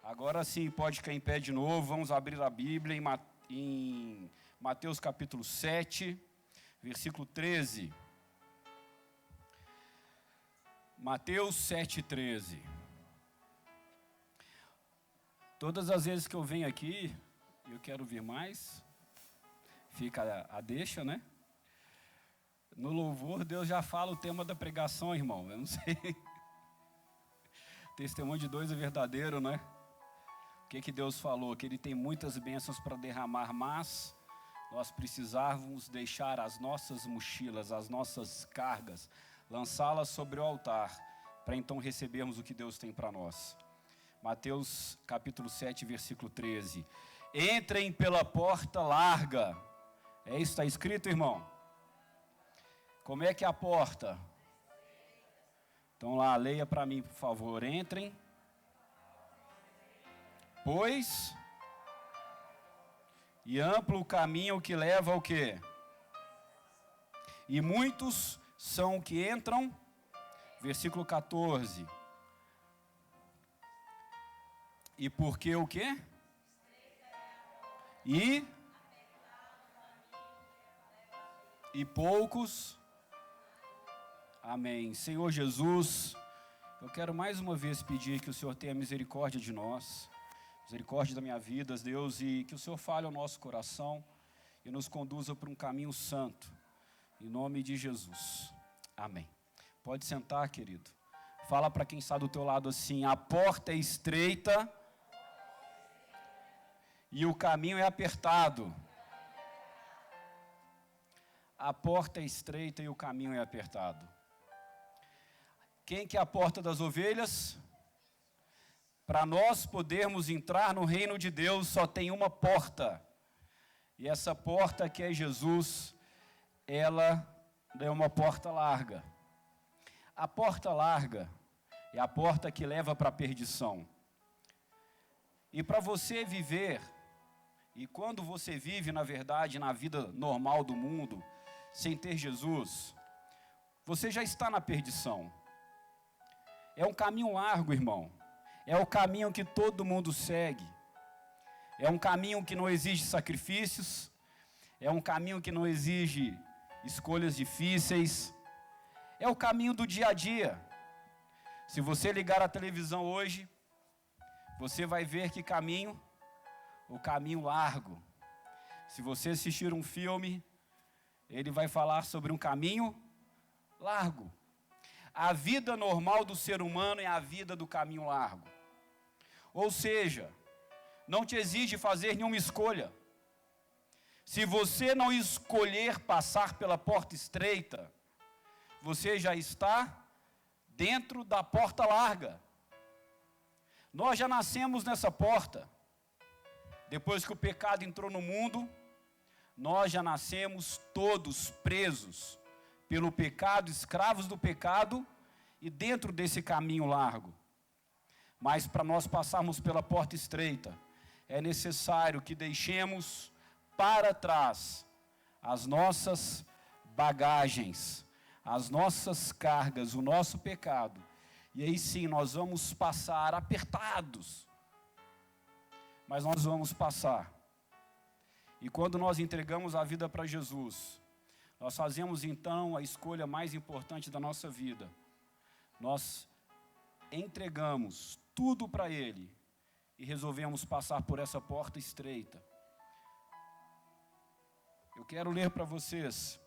Agora sim, pode ficar em pé de novo. Vamos abrir a Bíblia em Mateus capítulo 7, versículo 13. Mateus 7, 13. Todas as vezes que eu venho aqui, eu quero vir mais. Fica a deixa, né? No louvor, Deus já fala o tema da pregação, irmão. Eu não sei. Testemunho de dois é verdadeiro, né? O que Deus falou? Que Ele tem muitas bênçãos para derramar, mas nós precisávamos deixar as nossas mochilas, as nossas cargas, lançá-las sobre o altar, para então recebermos o que Deus tem para nós. Mateus capítulo 7, versículo 13. Entrem pela porta larga. É isso que está escrito, irmão? Como é que é a porta? Então lá, leia para mim, por favor. Entrem. Pois, e amplo o caminho que leva ao quê? E muitos são que entram, versículo 14. E porque o quê? E poucos. Amém. Senhor Jesus, eu quero mais uma vez pedir que o Senhor tenha misericórdia de nós. Misericórdia da minha vida, Deus, e que o Senhor fale ao nosso coração e nos conduza por um caminho santo, em nome de Jesus. Amém. Pode sentar, querido. Fala para quem está do teu lado assim: a porta é estreita e o caminho é apertado. A porta é estreita e o caminho é apertado. Quem que é a porta das ovelhas? Para nós podermos entrar no reino de Deus, só tem uma porta. E essa porta que é Jesus, ela é uma porta larga. A porta larga é a porta que leva para a perdição. E para você viver, e quando você vive, na verdade, na vida normal do mundo, sem ter Jesus, você já está na perdição. É um caminho largo, irmão. É o caminho que todo mundo segue. É um caminho que não exige sacrifícios. É um caminho que não exige escolhas difíceis. É o caminho do dia a dia. Se você ligar a televisão hoje, você vai ver que caminho? O caminho largo. Se você assistir um filme, ele vai falar sobre um caminho largo. A vida normal do ser humano é a vida do caminho largo. Ou seja, não te exige fazer nenhuma escolha. Se você não escolher passar pela porta estreita, você já está dentro da porta larga. Nós já nascemos nessa porta. Depois que o pecado entrou no mundo, nós já nascemos todos presos pelo pecado, escravos do pecado e dentro desse caminho largo. Mas para nós passarmos pela porta estreita, é necessário que deixemos para trás as nossas bagagens, as nossas cargas, o nosso pecado. E aí sim nós vamos passar apertados. Mas nós vamos passar. E quando nós entregamos a vida para Jesus, nós fazemos então a escolha mais importante da nossa vida. Nós entregamos tudo para Ele e resolvemos passar por essa porta estreita. Eu quero ler para vocês,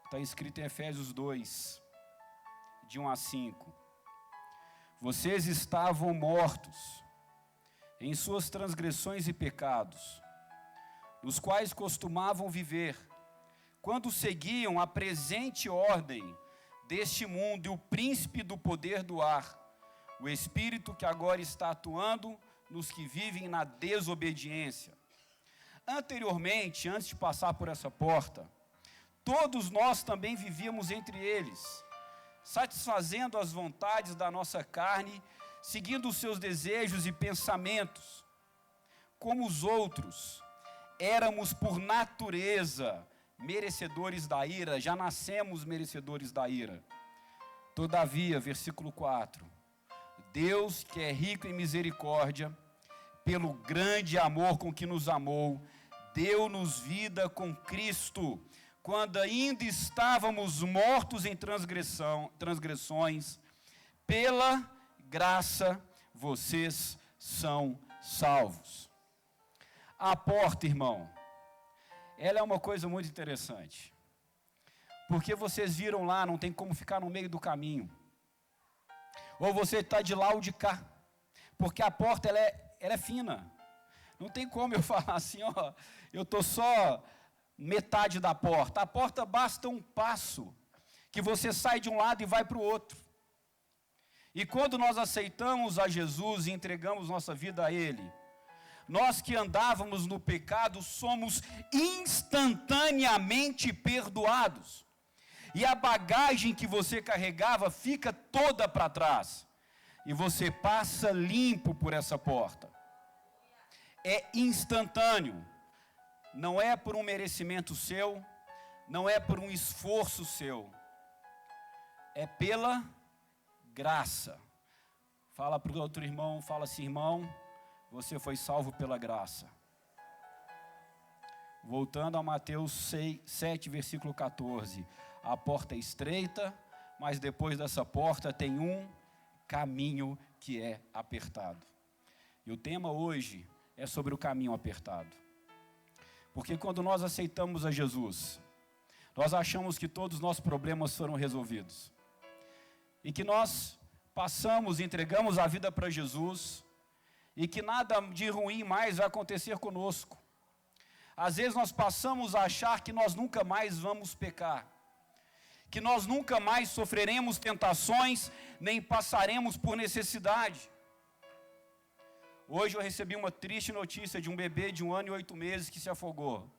está escrito em Efésios 2, de 1 a 5. Vocês estavam mortos em suas transgressões e pecados, nos quais costumavam viver, quando seguiam a presente ordem deste mundo e o príncipe do poder do ar, o Espírito que agora está atuando nos que vivem na desobediência. Anteriormente, antes de passar por essa porta, todos nós também vivíamos entre eles, satisfazendo as vontades da nossa carne, seguindo os seus desejos e pensamentos. Como os outros, éramos por natureza merecedores da ira, já nascemos merecedores da ira. Todavia, versículo 4, Deus, que é rico em misericórdia, pelo grande amor com que nos amou, deu-nos vida com Cristo, quando ainda estávamos mortos em transgressões, pela graça vocês são salvos. A porta, irmão, ela é uma coisa muito interessante, porque vocês viram lá, não tem como ficar no meio do caminho, ou você está de lá ou de cá, porque a porta ela é fina, não tem como eu falar assim, ó, eu estou só metade da porta. A porta basta um passo, que você sai de um lado e vai para o outro. E quando nós aceitamos a Jesus e entregamos nossa vida a Ele, nós que andávamos no pecado somos instantaneamente perdoados. E a bagagem que você carregava fica toda para trás. E você passa limpo por essa porta. É instantâneo. Não é por um merecimento seu, não é por um esforço seu. É pela graça. Fala para o outro irmão, fala assim, irmão, você foi salvo pela graça. Voltando a Mateus 7, versículo 14. A porta é estreita, mas depois dessa porta tem um caminho que é apertado. E o tema hoje é sobre o caminho apertado. Porque quando nós aceitamos a Jesus, nós achamos que todos os nossos problemas foram resolvidos. E que nós passamos, entregamos a vida para Jesus, e que nada de ruim mais vai acontecer conosco. Às vezes nós passamos a achar que nós nunca mais vamos pecar, que nós nunca mais sofreremos tentações, nem passaremos por necessidade. Hoje eu recebi uma triste notícia de um bebê de 1 ano e 8 meses que se afogou.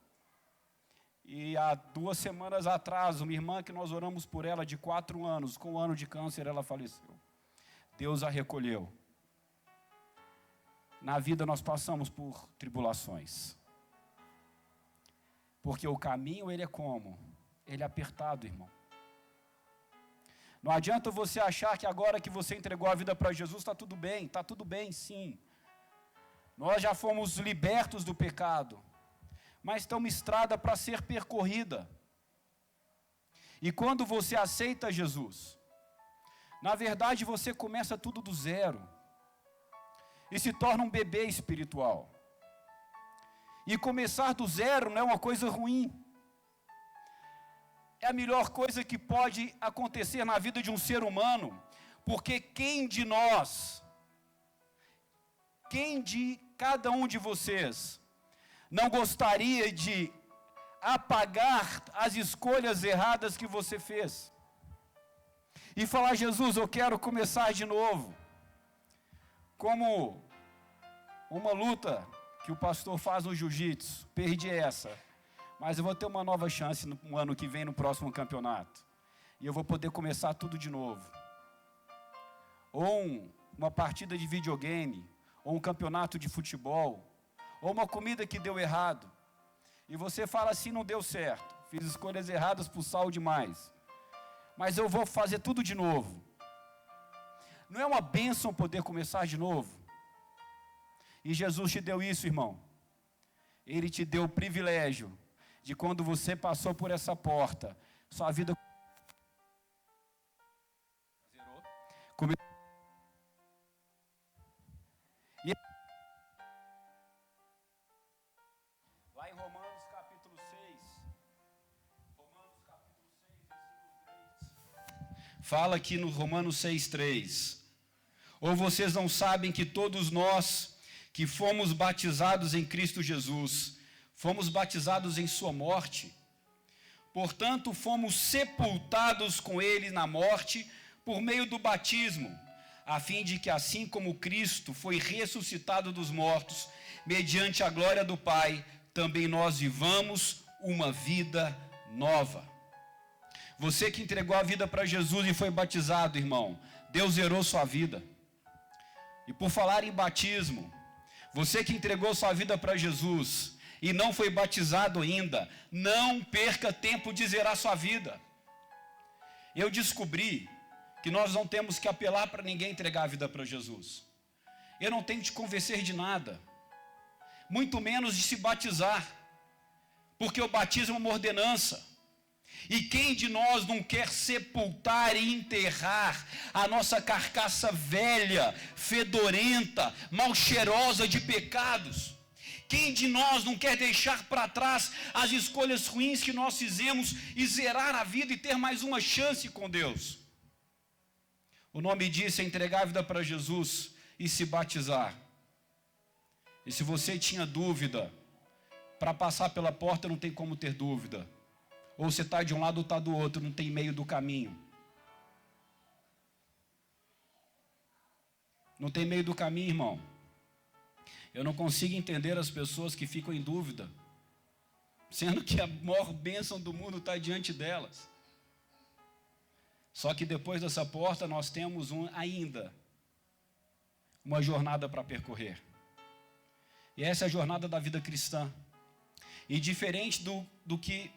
E há 2 semanas atrás, uma irmã que nós oramos por ela de 4 anos, com 1 ano de câncer, ela faleceu. Deus a recolheu. Na vida nós passamos por tribulações. Porque o caminho, ele é como? Ele é apertado, irmão. Não adianta você achar que agora que você entregou a vida para Jesus, está tudo bem sim. Nós já fomos libertos do pecado, mas tem uma estrada para ser percorrida. E quando você aceita Jesus, na verdade você começa tudo do zero, e se torna um bebê espiritual. E começar do zero não é uma coisa ruim. É a melhor coisa que pode acontecer na vida de um ser humano, porque quem de cada um de vocês não gostaria de apagar as escolhas erradas que você fez e falar, Jesus, eu quero começar de novo, como uma luta que o pastor faz no jiu-jitsu, perdi essa, mas eu vou ter uma nova chance no ano que vem, no próximo campeonato, e eu vou poder começar tudo de novo. Ou uma partida de videogame, ou um campeonato de futebol, ou uma comida que deu errado, e você fala assim, não deu certo, fiz escolhas erradas por sal demais, mas eu vou fazer tudo de novo. Não é uma bênção poder começar de novo? E Jesus te deu isso, irmão. Ele te deu o privilégio de quando você passou por essa porta, sua vida começou. Lá em Romanos capítulo 6, versículo 3, fala aqui no Romanos 6:3. Ou vocês não sabem que todos nós que fomos batizados em Cristo Jesus, fomos batizados em sua morte? Portanto, fomos sepultados com ele na morte por meio do batismo, a fim de que assim como Cristo foi ressuscitado dos mortos, mediante a glória do Pai, também nós vivamos uma vida nova. Você que entregou a vida para Jesus e foi batizado, irmão, Deus zerou sua vida. E por falar em batismo, você que entregou sua vida para Jesus e não foi batizado ainda, não perca tempo de zerar sua vida. Eu descobri que nós não temos que apelar para ninguém entregar a vida para Jesus. Eu não tenho que te convencer de nada. muito menos de se batizar, porque o batismo é uma ordenança. E quem de nós não quer sepultar e enterrar a nossa carcaça velha, fedorenta, mal cheirosa de pecados? Quem de nós não quer deixar para trás as escolhas ruins que nós fizemos e zerar a vida e ter mais uma chance com Deus? O nome disso é entregar a vida para Jesus e se batizar. E se você tinha dúvida, para passar pela porta não tem como ter dúvida. Ou você está de um lado ou está do outro, não tem meio do caminho. Não tem meio do caminho, irmão. Eu não consigo entender as pessoas que ficam em dúvida, sendo que a maior bênção do mundo está diante delas. Só que depois dessa porta nós temos ainda uma jornada para percorrer. E essa é a jornada da vida cristã. E diferente do que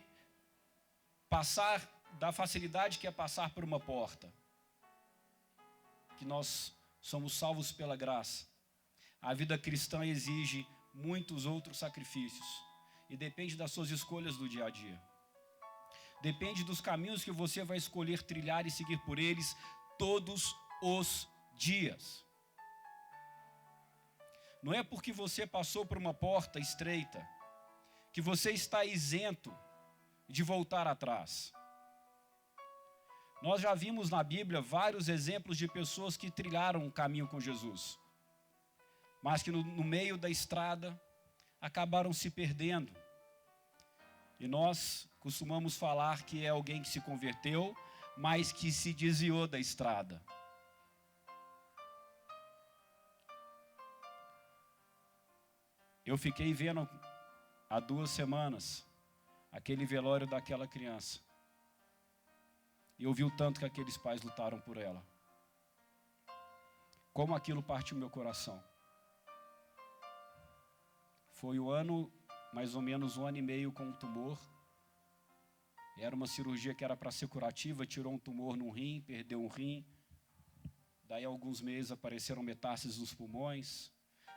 passar, da facilidade que é passar por uma porta, que nós somos salvos pela graça, a vida cristã exige muitos outros sacrifícios. E depende das suas escolhas do dia a dia. Depende dos caminhos que você vai escolher trilhar e seguir por eles todos os dias. Não é porque você passou por uma porta estreita que você está isento de voltar atrás. Nós já vimos na Bíblia vários exemplos de pessoas que trilharam um caminho com Jesus, mas que no meio da estrada acabaram se perdendo. E nós costumamos falar que é alguém que se converteu, mas que se desviou da estrada. Eu fiquei vendo há 2 semanas aquele velório daquela criança. E eu vi o tanto que aqueles pais lutaram por ela. Como aquilo partiu meu coração. Foi mais ou menos 1 ano e meio com um tumor. Era uma cirurgia que era para ser curativa, tirou um tumor no rim, perdeu um rim. Daí, alguns meses, apareceram metástases nos pulmões,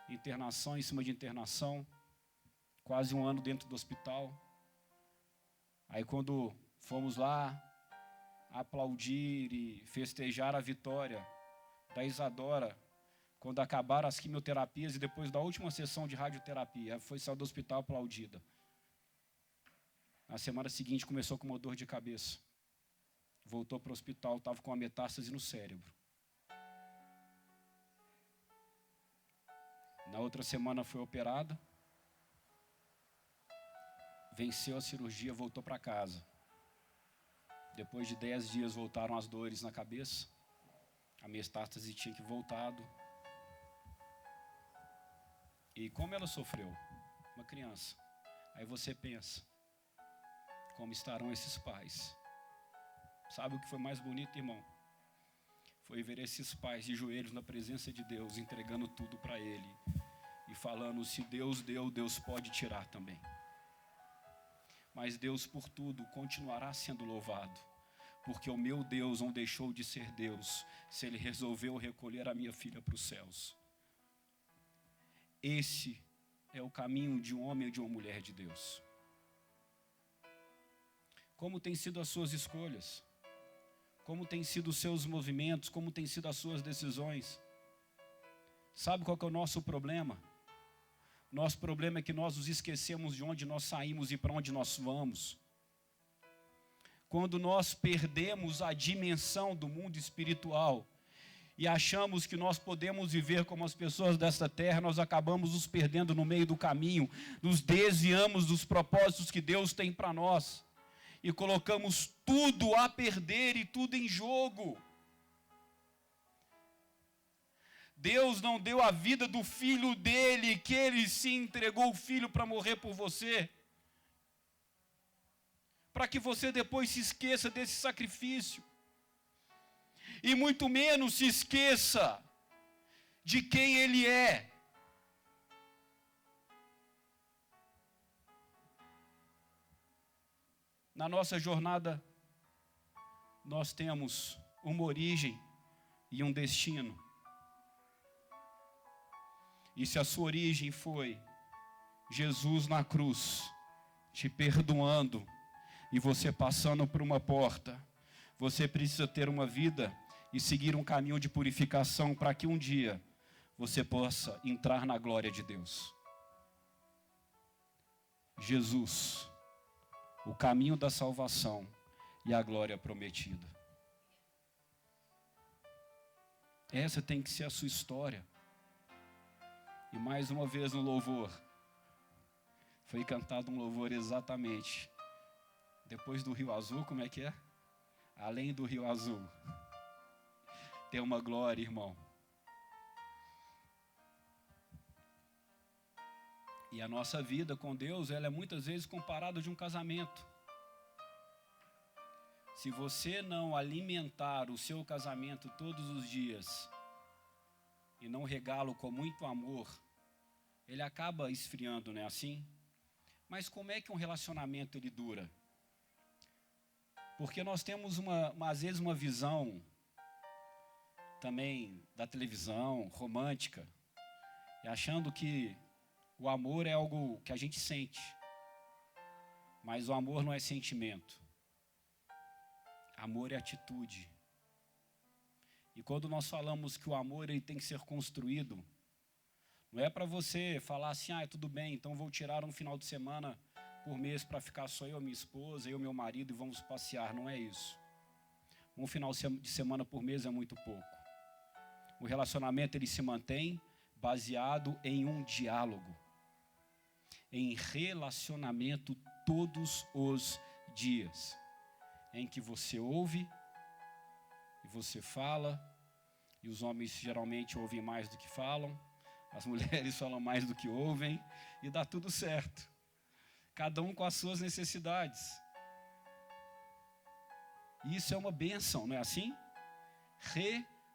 internação em cima de internação, quase 1 ano dentro do hospital. Aí, quando fomos lá aplaudir e festejar a vitória da Isadora, quando acabaram as quimioterapias e depois da última sessão de radioterapia, foi sair do hospital aplaudida. Na semana seguinte começou com uma dor de cabeça. Voltou para o hospital, estava com uma metástase no cérebro. Na outra semana foi operada. Venceu a cirurgia, voltou para casa. Depois de 10 dias voltaram as dores na cabeça. A metástase tinha que voltado. E como ela sofreu? Uma criança. Aí você pensa, como estarão esses pais? Sabe o que foi mais bonito, irmão? Foi ver esses pais de joelhos na presença de Deus, entregando tudo para Ele. E falando, se Deus deu, Deus pode tirar também. Mas Deus por tudo continuará sendo louvado. Porque o meu Deus não deixou de ser Deus, se Ele resolveu recolher a minha filha para os céus. Esse é o caminho de um homem e de uma mulher de Deus. Como têm sido as suas escolhas? Como têm sido os seus movimentos? Como têm sido as suas decisões? Sabe qual que é o nosso problema? Nosso problema é que nós nos esquecemos de onde nós saímos e para onde nós vamos. Quando nós perdemos a dimensão do mundo espiritual e achamos que nós podemos viver como as pessoas desta terra, nós acabamos nos perdendo no meio do caminho, nos desviamos dos propósitos que Deus tem para nós e colocamos tudo a perder e tudo em jogo. Deus não deu a vida do filho dele, que ele se entregou o filho para morrer por você, para que você depois se esqueça desse sacrifício. E muito menos se esqueça de quem Ele é. Na nossa jornada, nós temos uma origem e um destino. E se a sua origem foi Jesus na cruz, te perdoando, e você passando por uma porta. Você precisa ter uma vida e seguir um caminho de purificação para que um dia você possa entrar na glória de Deus. Jesus, o caminho da salvação e a glória prometida. Essa tem que ser a sua história. E mais uma vez no louvor, foi cantado um louvor exatamente. Depois do Rio Azul, como é que é? Além do Rio Azul, tem uma glória, irmão. E a nossa vida com Deus, ela é muitas vezes comparada de um casamento. Se você não alimentar o seu casamento todos os dias e não regá-lo com muito amor, ele acaba esfriando, não é assim? Mas como é que um relacionamento ele dura? Porque nós temos às vezes uma visão também da televisão, romântica, e achando que o amor é algo que a gente sente. Mas o amor não é sentimento. Amor é atitude. E quando nós falamos que o amor ele tem que ser construído, não é para você falar assim, tudo bem, então vou tirar um final de semana por mês para ficar só eu, minha esposa, eu, meu marido e vamos passear. Não é isso. Um final de semana por mês é muito pouco. O relacionamento ele se mantém baseado em um diálogo, em relacionamento todos os dias, em que você ouve e você fala, e os homens geralmente ouvem mais do que falam, as mulheres falam mais do que ouvem, e dá tudo certo. Cada um com as suas necessidades. E isso é uma bênção, não é assim?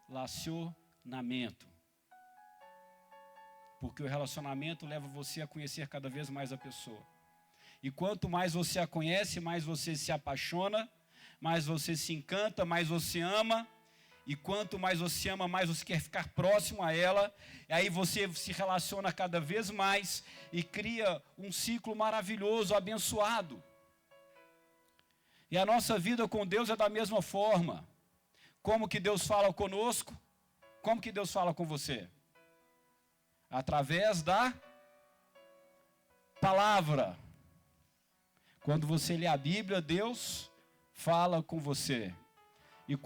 Relacionamento. Porque o relacionamento leva você a conhecer cada vez mais a pessoa. E quanto mais você a conhece, mais você se apaixona, mais você se encanta, mais você ama. E quanto mais você ama, mais você quer ficar próximo a ela. E aí você se relaciona cada vez mais e cria um ciclo maravilhoso, abençoado. E a nossa vida com Deus é da mesma forma. Como que Deus fala conosco? Como que Deus fala com você? Através da palavra. Quando você lê a Bíblia, Deus fala com você. E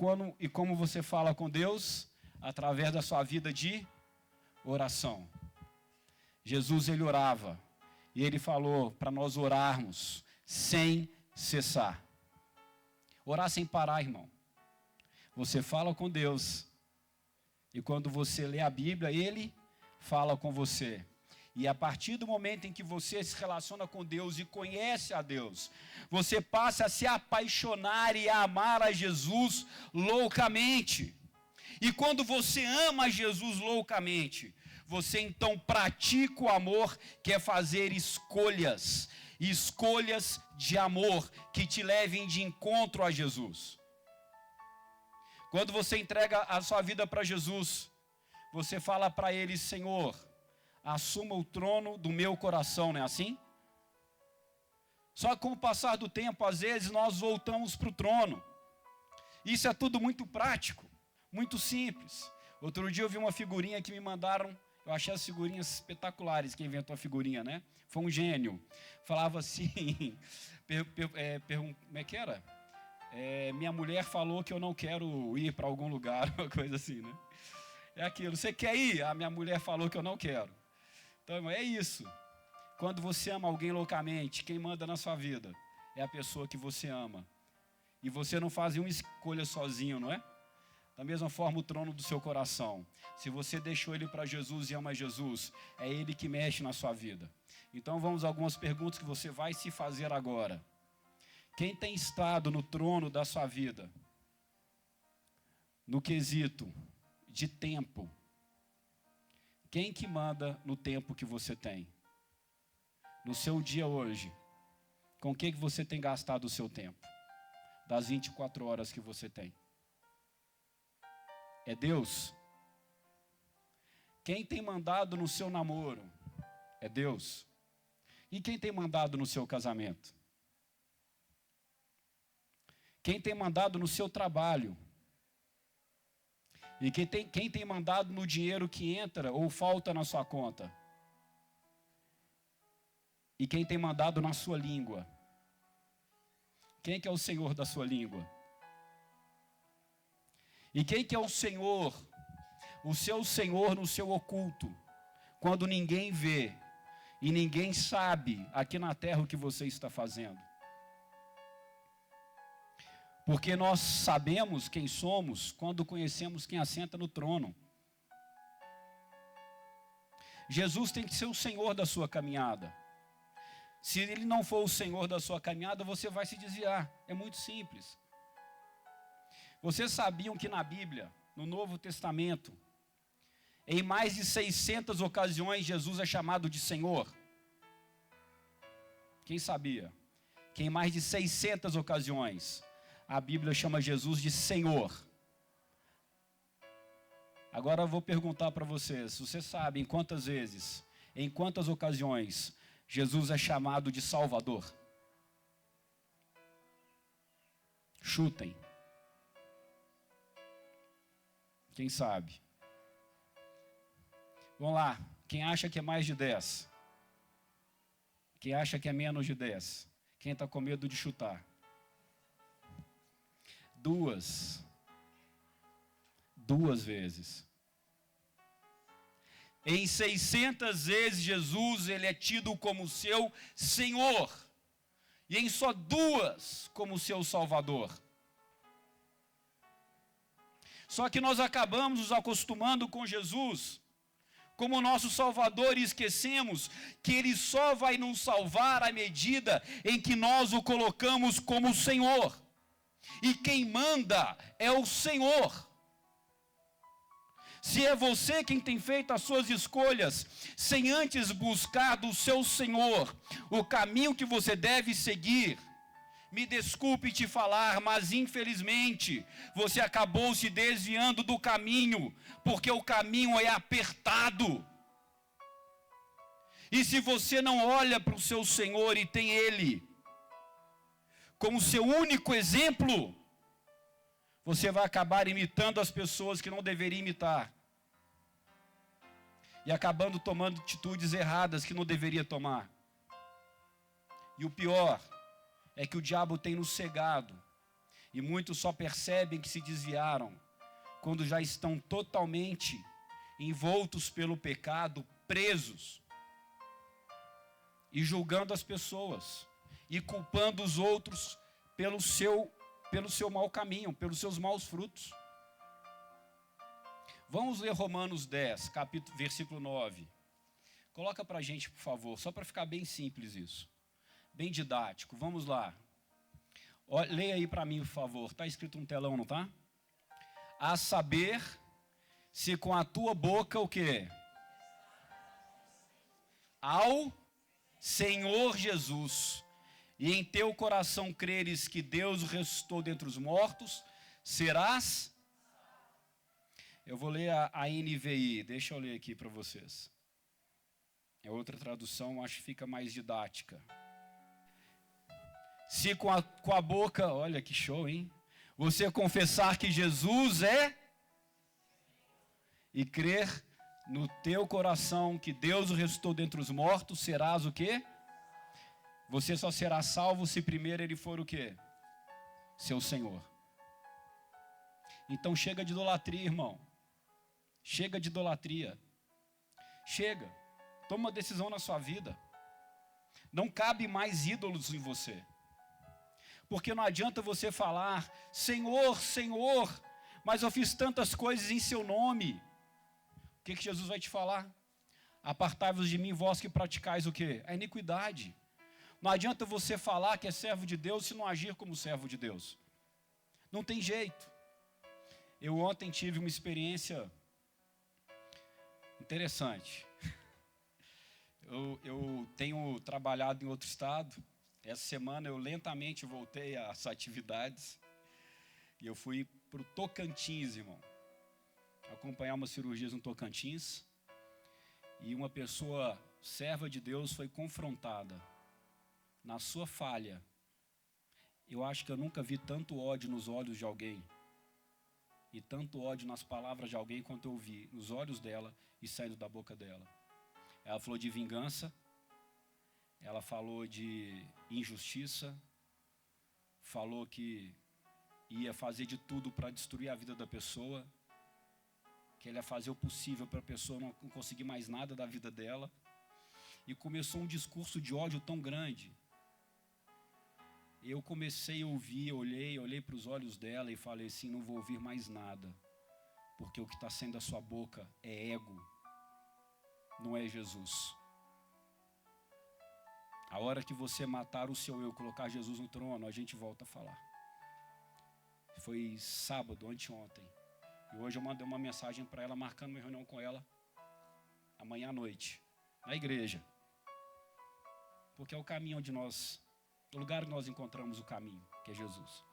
como você fala com Deus? Através da sua vida de oração. Jesus, ele orava. E ele falou para nós orarmos sem cessar. Orar sem parar, irmão. Você fala com Deus. E quando você lê a Bíblia, ele fala com você. E a partir do momento em que você se relaciona com Deus e conhece a Deus, você passa a se apaixonar e a amar a Jesus loucamente. E quando você ama Jesus loucamente, você então pratica o amor, que é fazer escolhas de amor que te levem de encontro a Jesus. Quando você entrega a sua vida para Jesus, você fala para Ele, Senhor, assuma o trono do meu coração, não é assim? Só que com o passar do tempo, às vezes nós voltamos para o trono. Isso é tudo muito prático, muito simples. Outro dia eu vi uma figurinha que me mandaram, eu achei as figurinhas espetaculares, quem inventou a figurinha, né? Foi um gênio. Falava assim, como é que era? Minha mulher falou que eu não quero ir para algum lugar, uma coisa assim, né? É aquilo, você quer ir? A minha mulher falou que eu não quero. Então, é isso. Quando você ama alguém loucamente, quem manda na sua vida é a pessoa que você ama. E você não faz uma escolha sozinho, não é? Da mesma forma, o trono do seu coração. Se você deixou ele para Jesus e ama Jesus, é ele que mexe na sua vida. Então, vamos a algumas perguntas que você vai se fazer agora. Quem tem estado no trono da sua vida? No quesito de tempo. Quem que manda no tempo que você tem? No seu dia hoje, com o que você tem gastado o seu tempo? Das 24 horas que você tem. É Deus? Quem tem mandado no seu namoro? É Deus. E quem tem mandado no seu casamento? Quem tem mandado no seu trabalho? E quem tem mandado no dinheiro que entra ou falta na sua conta? E quem tem mandado na sua língua? Quem que é o Senhor da sua língua? E quem que é o Senhor, o seu Senhor no seu oculto, quando ninguém vê e ninguém sabe aqui na terra o que você está fazendo? Porque nós sabemos quem somos quando conhecemos quem assenta no trono. Jesus tem que ser o Senhor da sua caminhada. Se ele não for o Senhor da sua caminhada, você vai se desviar. É muito simples. Vocês sabiam que na Bíblia, no Novo Testamento, em mais de 600 ocasiões, Jesus é chamado de Senhor? Quem sabia? Que em mais de 600 ocasiões, a Bíblia chama Jesus de Senhor. Agora eu vou perguntar para vocês, vocês sabem quantas vezes, em quantas ocasiões, Jesus é chamado de Salvador? Chutem. Quem sabe? Vamos lá. Quem acha que é mais de 10? Quem acha que é menos de 10? Quem está com medo de chutar? 2. 2 vezes. Em 600 vezes Jesus ele é tido como seu Senhor. E em só 2 como seu Salvador. Só que nós acabamos nos acostumando com Jesus como nosso Salvador e esquecemos que Ele só vai nos salvar à medida em que nós o colocamos como Senhor. E quem manda é o Senhor. Se é você quem tem feito as suas escolhas, sem antes buscar do seu Senhor o caminho que você deve seguir, me desculpe te falar, mas infelizmente você acabou se desviando do caminho, porque o caminho é apertado. E se você não olha para o seu Senhor e tem Ele como seu único exemplo, você vai acabar imitando as pessoas que não deveria imitar. E acabando tomando atitudes erradas que não deveria tomar. E o pior é que o diabo tem nos cegado. E muitos só percebem que se desviaram quando já estão totalmente envoltos pelo pecado, presos. E julgando as pessoas. E culpando os outros pelo seu mau caminho, pelos seus maus frutos. Vamos ler Romanos 10, versículo 9. Coloca para a gente, por favor, só para ficar bem simples isso. Bem didático, vamos lá. Leia aí para mim, por favor. Está escrito no telão, não está? A saber, se com a tua boca o quê? Ao Senhor Jesus. E em teu coração creres que Deus o ressuscitou dentre os mortos, serás... Eu vou ler a NVI, deixa eu ler aqui para vocês. É outra tradução, acho que fica mais didática. Se com a boca, olha que show, hein? Você confessar que Jesus é e crer no teu coração que Deus o ressuscitou dentre os mortos, serás o quê? Você só será salvo se primeiro ele for o quê? Seu Senhor. Então chega de idolatria, irmão. Chega de idolatria. Chega. Toma uma decisão na sua vida. Não cabe mais ídolos em você. Porque não adianta você falar, Senhor, Senhor, mas eu fiz tantas coisas em seu nome. O que Jesus vai te falar? Apartai-vos de mim, vós que praticais o quê? A iniquidade. Não adianta você falar que é servo de Deus se não agir como servo de Deus. Não tem jeito. Eu ontem tive uma experiência interessante. Eu tenho trabalhado em outro estado. Essa semana eu lentamente voltei às atividades. E eu fui para o Tocantins, irmão. Acompanhar umas cirurgias no Tocantins. E uma pessoa serva de Deus foi confrontada na sua falha. Eu acho que eu nunca vi tanto ódio nos olhos de alguém e tanto ódio nas palavras de alguém quanto eu vi nos olhos dela e saindo da boca dela. Ela falou de vingança, ela falou de injustiça, falou que ia fazer de tudo para destruir a vida da pessoa, que ele ia fazer o possível para a pessoa não conseguir mais nada da vida dela. E começou um discurso de ódio tão grande. Eu comecei a ouvir, olhei para os olhos dela e falei assim, não vou ouvir mais nada, porque o que está saindo da sua boca é ego, não é Jesus. A hora que você matar o seu eu, colocar Jesus no trono, a gente volta a falar. Foi sábado, anteontem. E hoje eu mandei uma mensagem para ela, marcando uma reunião com ela, amanhã à noite, na igreja. Porque é o caminho onde nós, o lugar onde nós encontramos o caminho, que é Jesus.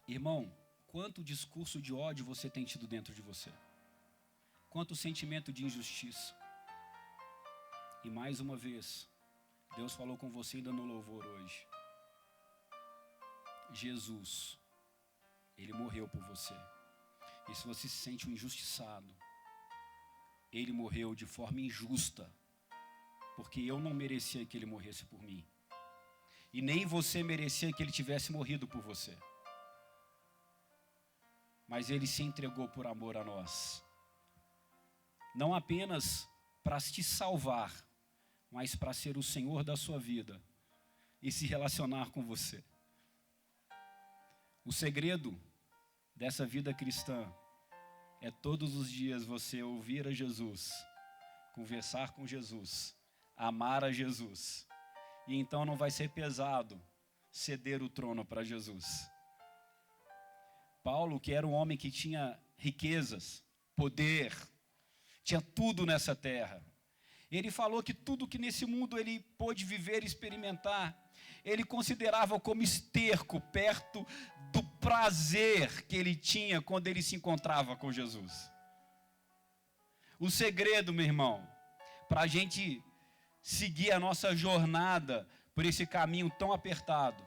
Irmão, quanto discurso de ódio você tem tido dentro de você? Quanto sentimento de injustiça? E mais uma vez, Deus falou com você ainda no louvor hoje. Jesus, Ele morreu por você. E se você se sente um injustiçado, Ele morreu de forma injusta, porque eu não merecia que Ele morresse por mim. E nem você merecia que Ele tivesse morrido por você. Mas Ele se entregou por amor a nós. Não apenas para te salvar, mas para ser o Senhor da sua vida e se relacionar com você. O segredo dessa vida cristã é todos os dias você ouvir a Jesus, conversar com Jesus, amar a Jesus. E então não vai ser pesado ceder o trono para Jesus. Paulo, que era um homem que tinha riquezas, poder, tinha tudo nessa terra. Ele falou que tudo que nesse mundo ele pôde viver e experimentar, ele considerava como esterco perto do prazer que ele tinha quando ele se encontrava com Jesus. O segredo, meu irmão, para a gente seguir a nossa jornada por esse caminho tão apertado,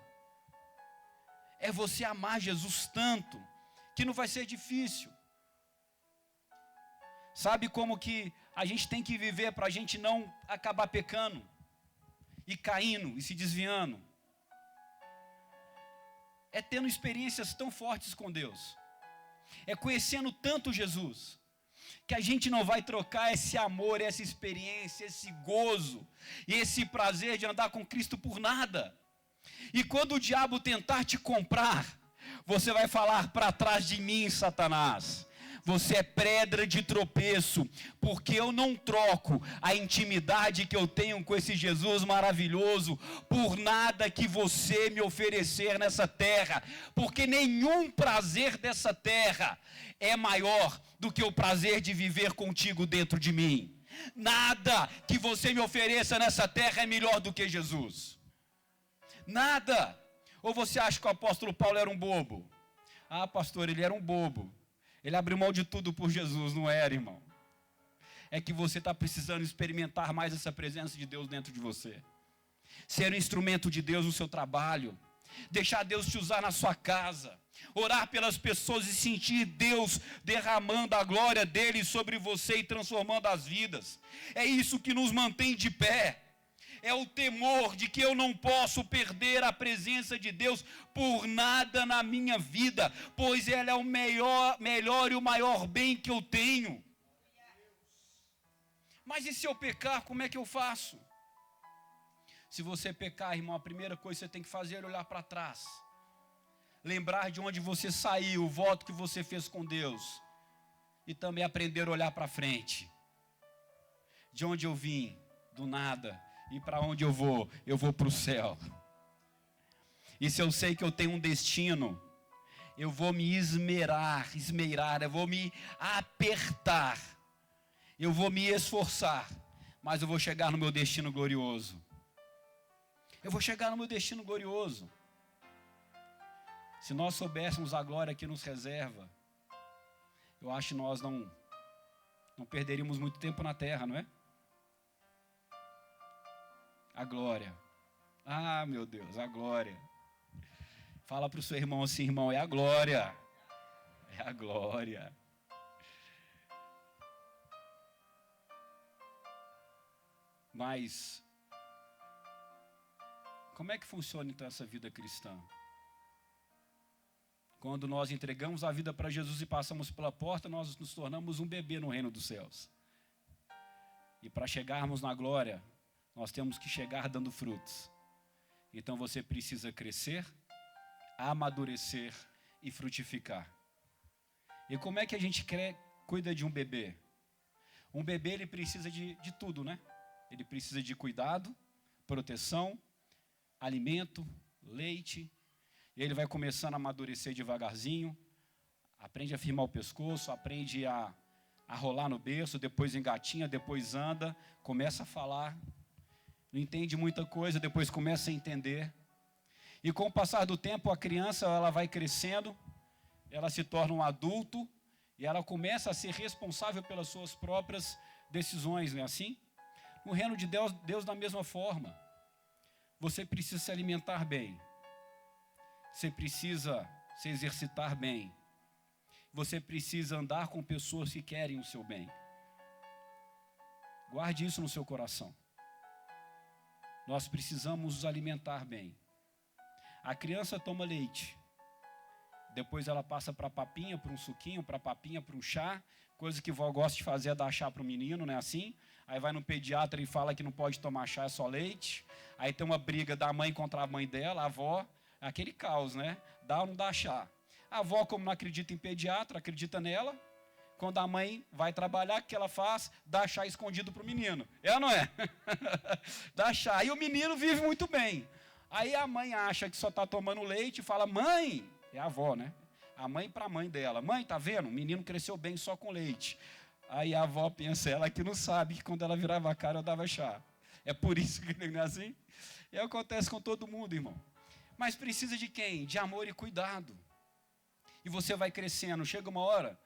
é você amar Jesus tanto, que não vai ser difícil. Sabe como que a gente tem que viver para a gente não acabar pecando, e caindo, e se desviando? É tendo experiências tão fortes com Deus, é conhecendo tanto Jesus, que a gente não vai trocar esse amor, essa experiência, esse gozo, e esse prazer de andar com Cristo por nada. E quando o diabo tentar te comprar, você vai falar: para trás de mim, Satanás. Você é pedra de tropeço, porque eu não troco a intimidade que eu tenho com esse Jesus maravilhoso por nada que você me oferecer nessa terra, porque nenhum prazer dessa terra é maior do que o prazer de viver contigo dentro de mim. Nada que você me ofereça nessa terra é melhor do que Jesus. Nada. Ou você acha que o apóstolo Paulo era um bobo? Ah, pastor, ele era um bobo. Ele abriu mão de tudo por Jesus, não era, irmão? É que você está precisando experimentar mais essa presença de Deus dentro de você. Ser um instrumento de Deus no seu trabalho. Deixar Deus te usar na sua casa. Orar pelas pessoas e sentir Deus derramando a glória dele sobre você e transformando as vidas. É isso que nos mantém de pé. É o temor de que eu não posso perder a presença de Deus por nada na minha vida, pois ela é o melhor e o maior bem que eu tenho. Mas e se eu pecar, como é que eu faço? Se você pecar, irmão, a primeira coisa que você tem que fazer é olhar para trás. Lembrar de onde você saiu, o voto que você fez com Deus. E também aprender a olhar para frente. De onde eu vim, do nada. E para onde eu vou para o céu. E se eu sei que eu tenho um destino, eu vou me esmeirar, eu vou me apertar, eu vou me esforçar, mas eu vou chegar no meu destino glorioso. Eu vou chegar no meu destino glorioso. Se nós soubéssemos a glória que nos reserva, eu acho que nós não Não perderíamos muito tempo na terra, não é? A glória. Ah, meu Deus, a glória. Fala para o seu irmão assim, irmão, é a glória. É a glória. Mas, como é que funciona então essa vida cristã? Quando nós entregamos a vida para Jesus e passamos pela porta, nós nos tornamos um bebê no reino dos céus. E para chegarmos na glória, nós temos que chegar dando frutos. Então você precisa crescer, amadurecer e frutificar. E como é que a gente cuida de um bebê? Um bebê, ele precisa de tudo, né? Ele precisa de cuidado, proteção, alimento, leite. E ele vai começando a amadurecer devagarzinho. Aprende a firmar o pescoço, aprende a rolar no berço, depois engatinha, depois anda, começa a falar. Não entende muita coisa, depois começa a entender. E com o passar do tempo, a criança ela vai crescendo, ela se torna um adulto e ela começa a ser responsável pelas suas próprias decisões, não é assim? No reino de Deus da mesma forma. Você precisa se alimentar bem. Você precisa se exercitar bem. Você precisa andar com pessoas que querem o seu bem. Guarde isso no seu coração. Nós precisamos nos alimentar bem. A criança toma leite. Depois ela passa para a papinha, para um suquinho, para a papinha, para um chá. Coisa que vó gosta de fazer é dar chá para o menino, não é assim? Aí vai no pediatra e fala que não pode tomar chá, é só leite. Aí tem uma briga da mãe contra a mãe dela, a avó. Aquele caos, né? Dá ou não dá chá? A avó, como não acredita em pediatra, acredita nela. Quando a mãe vai trabalhar, o que ela faz? Dá chá escondido para o menino. É ou não é? Dá chá. E o menino vive muito bem. Aí a mãe acha que só está tomando leite e fala, mãe, é a avó, né? A mãe para a mãe dela. Mãe, tá vendo? O menino cresceu bem só com leite. Aí a avó pensa, ela que não sabe que quando ela virava a cara eu dava chá. É por isso que não é assim? E acontece com todo mundo, irmão. Mas precisa de quem? De amor e cuidado. E você vai crescendo. Chega uma hora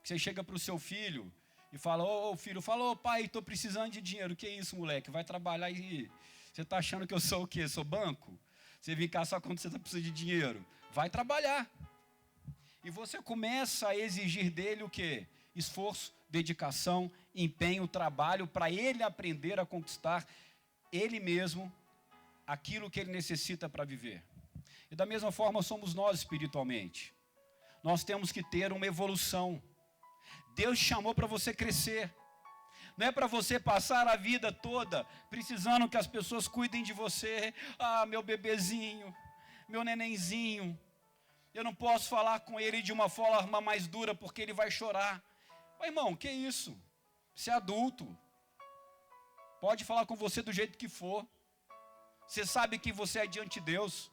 que você chega para o seu filho e fala, ô filho, fala, ô pai, estou precisando de dinheiro. Que isso, moleque? Vai trabalhar e... Você está achando que eu sou o quê? Sou banco? Você vem cá só quando você precisa de dinheiro. Vai trabalhar. E você começa a exigir dele o quê? Esforço, dedicação, empenho, trabalho, para ele aprender a conquistar ele mesmo aquilo que ele necessita para viver. E da mesma forma somos nós espiritualmente. Nós temos que ter uma evolução. Deus te chamou para você crescer. Não é para você passar a vida toda precisando que as pessoas cuidem de você. Ah, meu bebezinho, meu nenenzinho. Eu não posso falar com ele de uma forma mais dura porque ele vai chorar. Mas, irmão, que isso? Você é adulto. Pode falar com você do jeito que for. Você sabe que você é diante de Deus.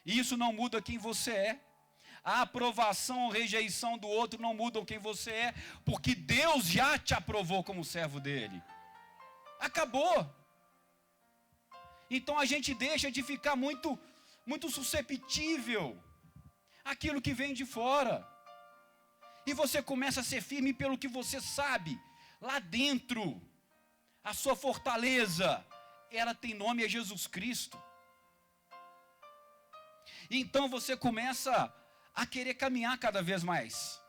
E isso não muda quem você é. A aprovação ou rejeição do outro não mudam quem você é, porque Deus já te aprovou como servo dele. Acabou. Então a gente deixa de ficar muito susceptível àquilo que vem de fora. E você começa a ser firme pelo que você sabe. Lá dentro, a sua fortaleza, ela tem nome, é Jesus Cristo. Então você começa a querer caminhar cada vez mais.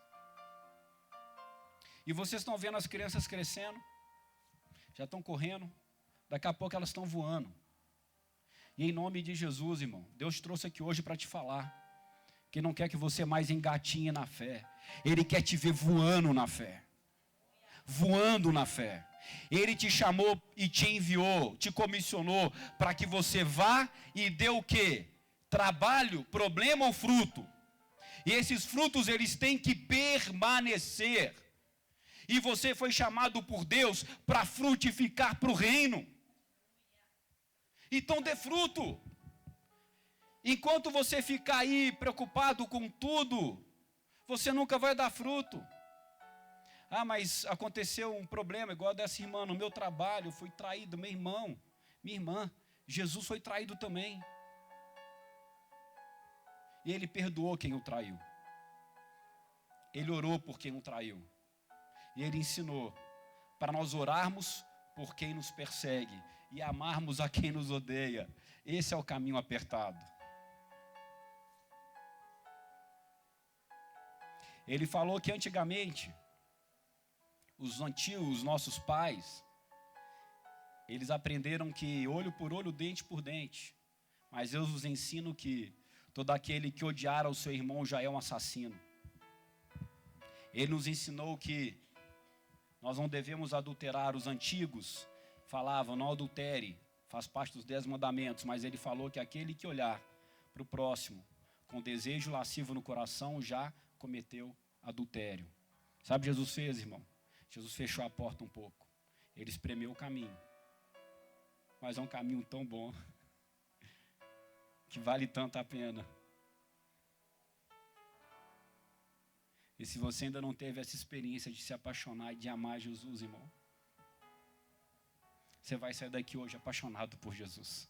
E vocês estão vendo as crianças crescendo, já estão correndo, daqui a pouco elas estão voando. E em nome de Jesus, irmão, Deus trouxe aqui hoje para te falar que não quer que você mais engatinhe na fé. Ele quer te ver voando na fé. Voando na fé. Ele te chamou e te enviou, te comissionou para que você vá e dê o quê? Trabalho, problema ou fruto? E esses frutos, eles têm que permanecer. E você foi chamado por Deus para frutificar para o reino. Então dê fruto. Enquanto você ficar aí preocupado com tudo, você nunca vai dar fruto. Ah, mas aconteceu um problema, igual dessa irmã, no meu trabalho, eu fui traído, meu irmão, minha irmã, Jesus foi traído também. E ele perdoou quem o traiu. Ele orou por quem o traiu. E ele ensinou para nós orarmos por quem nos persegue e amarmos a quem nos odeia. Esse é o caminho apertado. Ele falou que antigamente, os nossos pais, eles aprenderam que olho por olho, dente por dente. Mas eu vos ensino que todo aquele que odiar ao seu irmão já é um assassino. Ele nos ensinou que nós não devemos adulterar. Os antigos falavam, não adultere, faz parte dos 10 mandamentos. Mas ele falou que aquele que olhar para o próximo com desejo lascivo no coração já cometeu adultério. Sabe o que Jesus fez, irmão? Jesus fechou a porta um pouco. Ele espremeu o caminho. Mas é um caminho tão bom, que vale tanto a pena. E se você ainda não teve essa experiência de se apaixonar e de amar Jesus, irmão, você vai sair daqui hoje apaixonado por Jesus.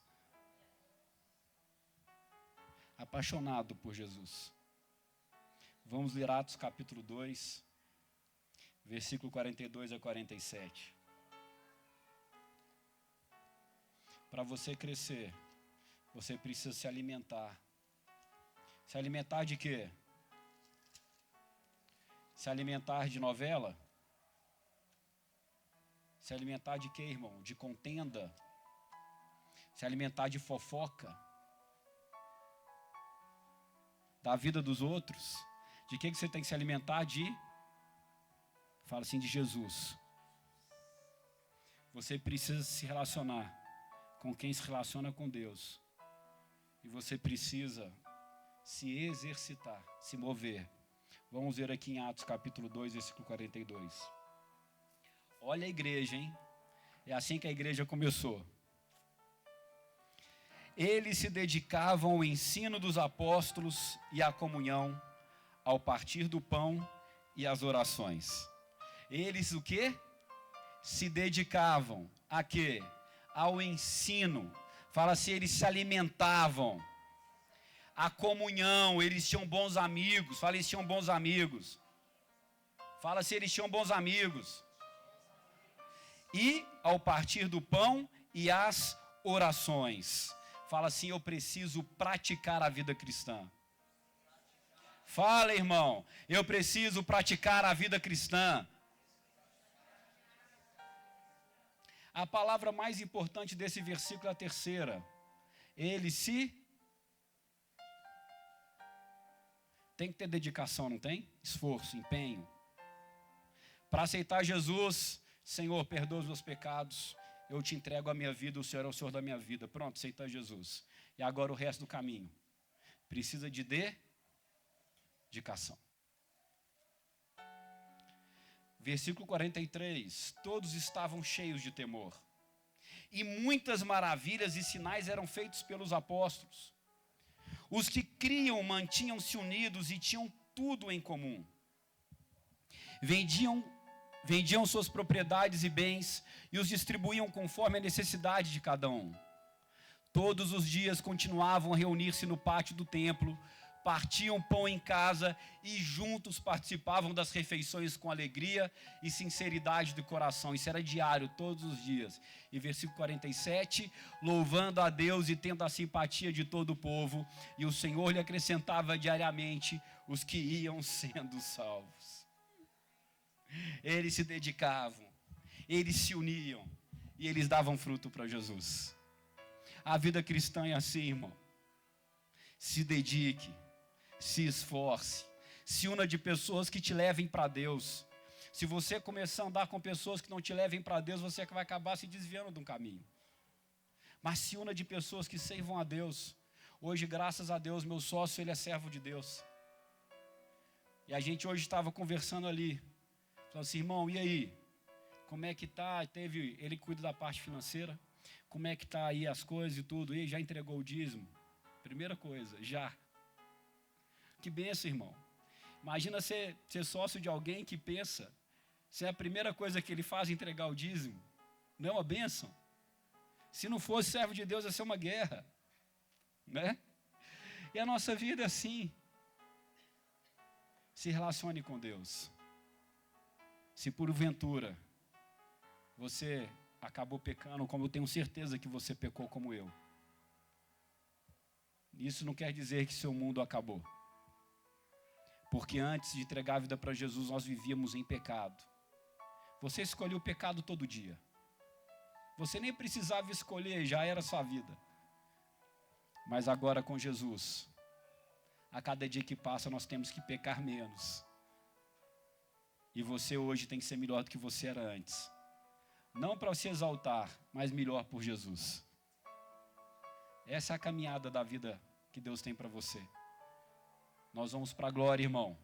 Apaixonado por Jesus. Vamos ler Atos capítulo 2, versículo 42 a 47. Para você crescer, você precisa se alimentar. Se alimentar de quê? Se alimentar de novela? Se alimentar de quê, irmão? De contenda? Se alimentar de fofoca? Da vida dos outros? De que você tem que se alimentar? Fala assim, de Jesus. Você precisa se relacionar com quem se relaciona com Deus. E você precisa se exercitar, se mover. Vamos ver aqui em Atos capítulo 2, versículo 42. Olha a igreja, hein? É assim que a igreja começou. Eles se dedicavam ao ensino dos apóstolos e à comunhão, ao partir do pão e às orações. Eles o quê? Se dedicavam a quê? Ao ensino. Fala assim, eles se alimentavam. A comunhão, eles tinham bons amigos. Fala, eles tinham bons amigos. Fala assim, eles tinham bons amigos. E ao partir do pão e as orações. Fala assim, eu preciso praticar a vida cristã. Fala, irmão, eu preciso praticar a vida cristã. A palavra mais importante desse versículo é a terceira. Ele se... Tem que ter dedicação, não tem? Esforço, empenho. Para aceitar Jesus, Senhor, perdoa os meus pecados. Eu te entrego a minha vida, o Senhor é o Senhor da minha vida. Pronto, aceita Jesus. E agora o resto do caminho. Precisa de dedicação. Versículo 43. Todos estavam cheios de temor. E muitas maravilhas e sinais eram feitos pelos apóstolos. Os que criam mantinham-se unidos e tinham tudo em comum. Vendiam suas propriedades e bens e os distribuíam conforme a necessidade de cada um. Todos os dias continuavam a reunir-se no pátio do templo, partiam pão em casa e juntos participavam das refeições com alegria e sinceridade do coração. Isso era diário, todos os dias. E versículo 47, louvando a Deus e tendo a simpatia de todo o povo, e o Senhor lhe acrescentava diariamente os que iam sendo salvos. Eles se dedicavam, eles se uniam e eles davam fruto para Jesus. A vida cristã é assim, irmão. Se dedique, se esforce, se una de pessoas que te levem para Deus. Se você começar a andar com pessoas que não te levem para Deus, você vai acabar se desviando de um caminho. Mas se una de pessoas que servam a Deus. Hoje, graças a Deus, meu sócio, ele é servo de Deus. E a gente hoje estava conversando ali. Falou assim, irmão, e aí? Como é que tá? Ele cuida da parte financeira. Como é que tá aí as coisas e tudo? E já entregou o dízimo? Primeira coisa, já. Que bênção, irmão. Imagina ser sócio de alguém que pensa, se é a primeira coisa que ele faz entregar o dízimo, não é uma bênção? Se não fosse servo de Deus, ia ser uma guerra, né? E a nossa vida é assim. Se relacione com Deus. Se porventura você acabou pecando, como eu tenho certeza que você pecou como eu. Isso não quer dizer que seu mundo acabou. Porque antes de entregar a vida para Jesus, nós vivíamos em pecado. Você escolheu o pecado todo dia. Você nem precisava escolher, já era sua vida. Mas agora com Jesus, a cada dia que passa nós temos que pecar menos. E você hoje tem que ser melhor do que você era antes. Não para se exaltar, mas melhor por Jesus. Essa é a caminhada da vida que Deus tem para você. Nós vamos para a glória, irmão.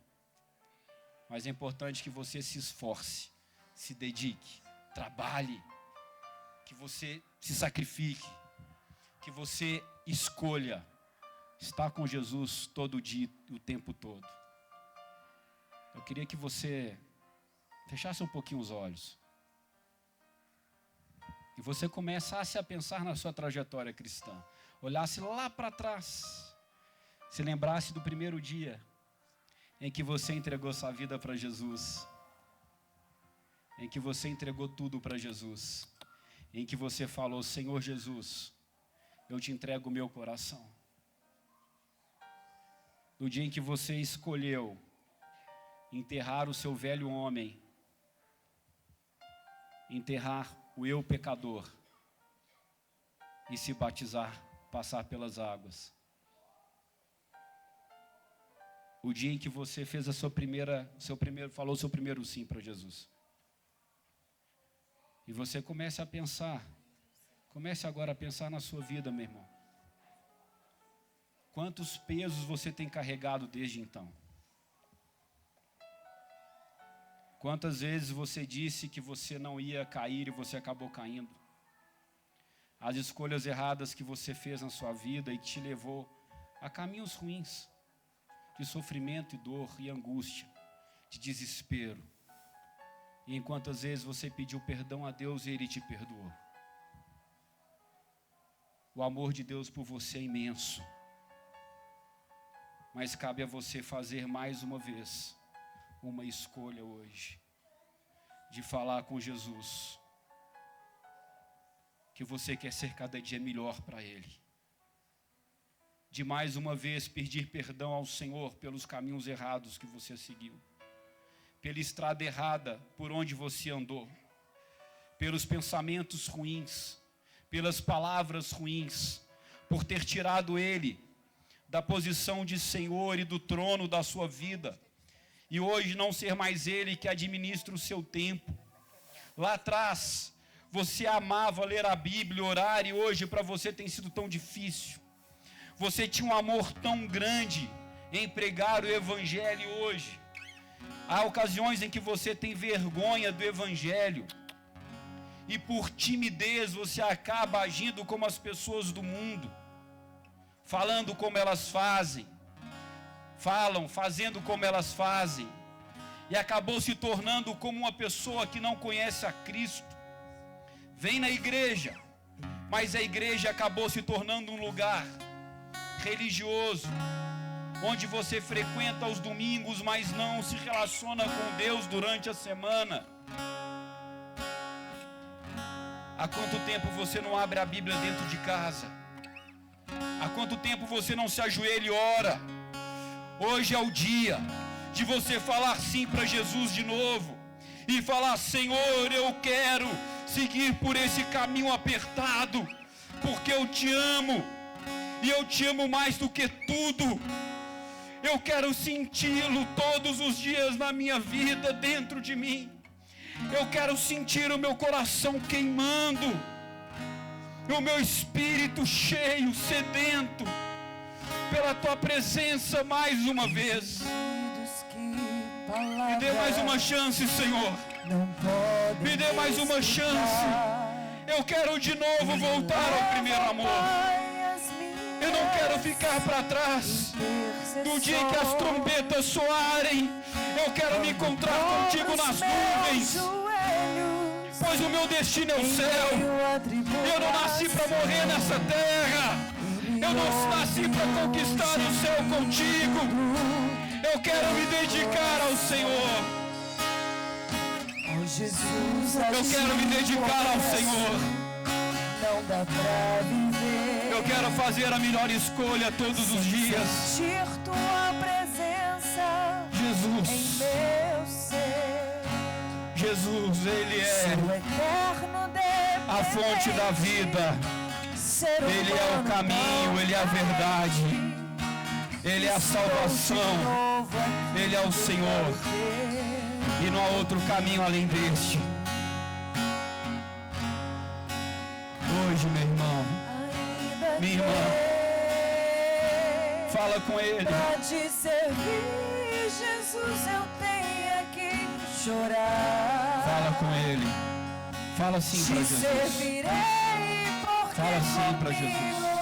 Mas é importante que você se esforce, se dedique, trabalhe, que você se sacrifique, que você escolha estar com Jesus todo dia, o tempo todo. Eu queria que você fechasse um pouquinho os olhos. E você começasse a pensar na sua trajetória cristã. Olhasse lá para trás. Se lembrasse do primeiro dia em que você entregou sua vida para Jesus. Em que você entregou tudo para Jesus. Em que você falou: Senhor Jesus, eu te entrego o meu coração. No dia em que você escolheu enterrar o seu velho homem, enterrar o eu pecador e se batizar, passar pelas águas. O dia em que você fez falou o seu primeiro sim para Jesus. E você comece a pensar, comece agora a pensar na sua vida, meu irmão. Quantos pesos você tem carregado desde então? Quantas vezes você disse que você não ia cair e você acabou caindo? As escolhas erradas que você fez na sua vida e que te levou a caminhos ruins, de sofrimento e dor e angústia, de desespero. E em quantas vezes você pediu perdão a Deus e Ele te perdoou. O amor de Deus por você é imenso. Mas cabe a você fazer mais uma vez uma escolha hoje, de falar com Jesus, que você quer ser cada dia melhor para Ele. De mais uma vez pedir perdão ao Senhor pelos caminhos errados que você seguiu, pela estrada errada por onde você andou, pelos pensamentos ruins, pelas palavras ruins, por ter tirado Ele da posição de Senhor e do trono da sua vida, e hoje não ser mais Ele que administra o seu tempo. Lá atrás, você amava ler a Bíblia, orar, e hoje para você tem sido tão difícil. Você tinha um amor tão grande em pregar o Evangelho, e hoje há ocasiões em que você tem vergonha do Evangelho, e por timidez você acaba agindo como as pessoas do mundo, falando como elas fazendo como elas fazem, e acabou se tornando como uma pessoa que não conhece a Cristo. Vem na igreja, mas a igreja acabou se tornando um lugar religioso, onde você frequenta aos domingos, mas não se relaciona com Deus durante a semana. Há quanto tempo você não abre a Bíblia dentro de casa? Há quanto tempo você não se ajoelha e ora? Hoje é o dia de você falar sim para Jesus de novo e falar: Senhor, eu quero seguir por esse caminho apertado, porque eu te amo, e eu te amo mais do que tudo. Eu quero senti-lo todos os dias na minha vida, dentro de mim. Eu quero sentir o meu coração queimando, o meu espírito cheio, sedento pela tua presença mais uma vez. Me dê mais uma chance, Senhor. Me dê mais uma chance. Eu quero de novo voltar ao primeiro amor. Eu não quero ficar para trás. No dia em que as trombetas soarem, eu quero me encontrar contigo nas nuvens, pois o meu destino é o céu. Eu não nasci para morrer nessa terra. Eu não nasci para conquistar o céu contigo. Eu quero me dedicar ao Senhor. Jesus, Eu quero me dedicar ao Senhor. Não dá pra viver. Eu quero fazer a melhor escolha todos os dias. Sentir tua presença Jesus. em meu ser. Jesus, Ele é Sou eterno dependente. a fonte da vida. Ser Ele é o humano caminho, não Ele é a verdade. Ele é a salvação. Ele é o Senhor. E não há outro caminho além deste. Hoje, meu irmão, minha irmã, fala com Ele. Pra te servir, Jesus, eu tenho que chorar. Fala com Ele. Fala sim para Jesus. Te servirei porque Fala sim para comigo Jesus.